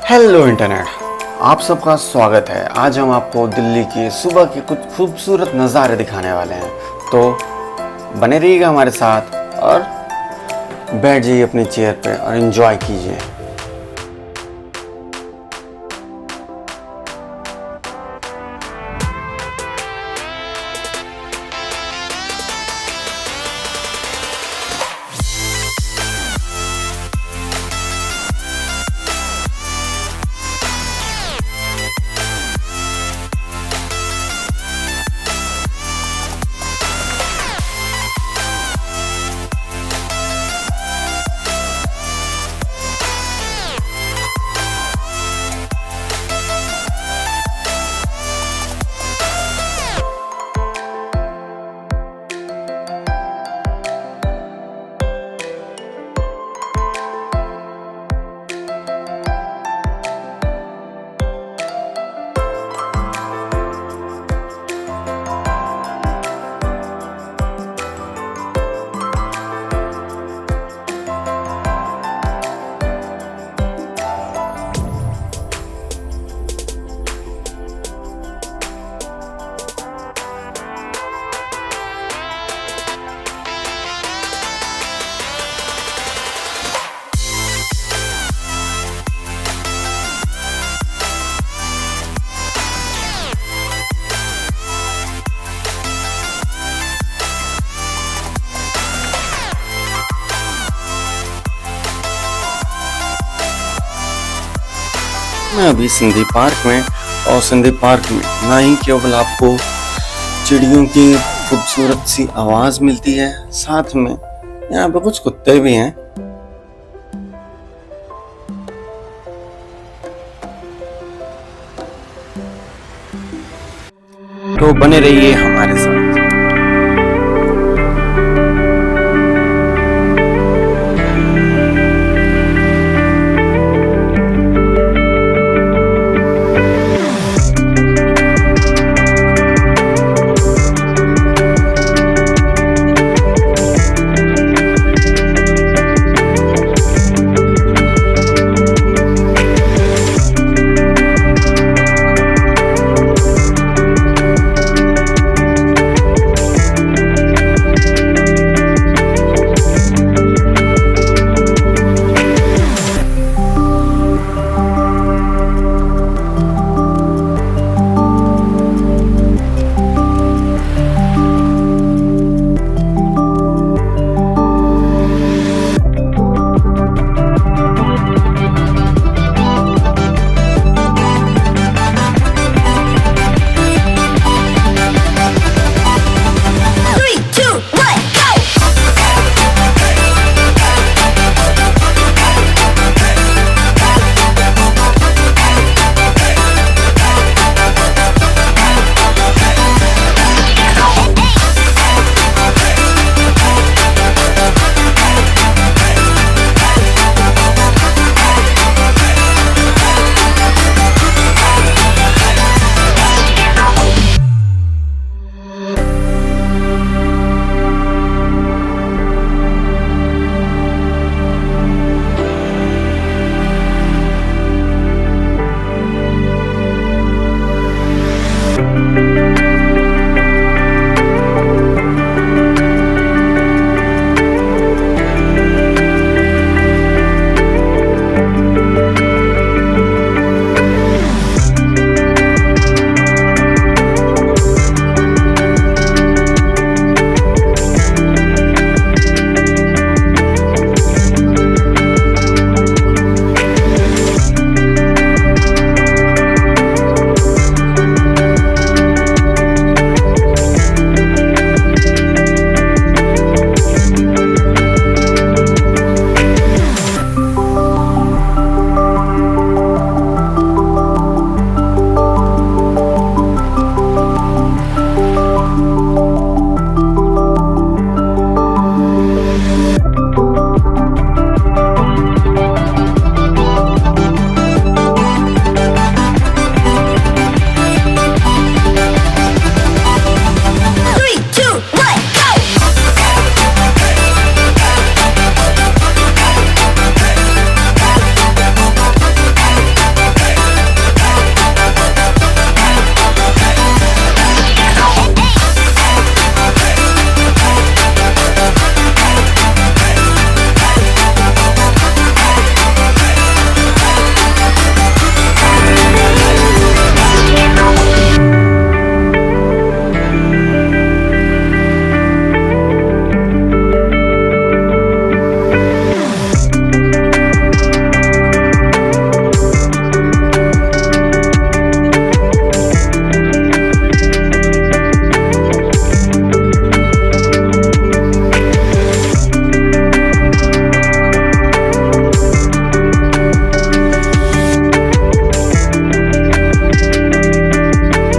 Hello internet, आप सबका स्वागत है। आज हम आपको दिल्ली के सुबह के कुछ खूबसूरत नज़ारे दिखाने वाले हैं, तो बने रहिएगा हमारे साथ और बैठ जाइए अपनी चेयर पे और एंजॉय कीजिए। मैं अभी सिंधी पार्क में, और सिंधी पार्क में ना ही केवल आपको चिड़ियों की खूबसूरत सी आवाज मिलती है, साथ में यहाँ पे कुछ कुत्ते भी हैं। तो बने रहिए हमारे साथ।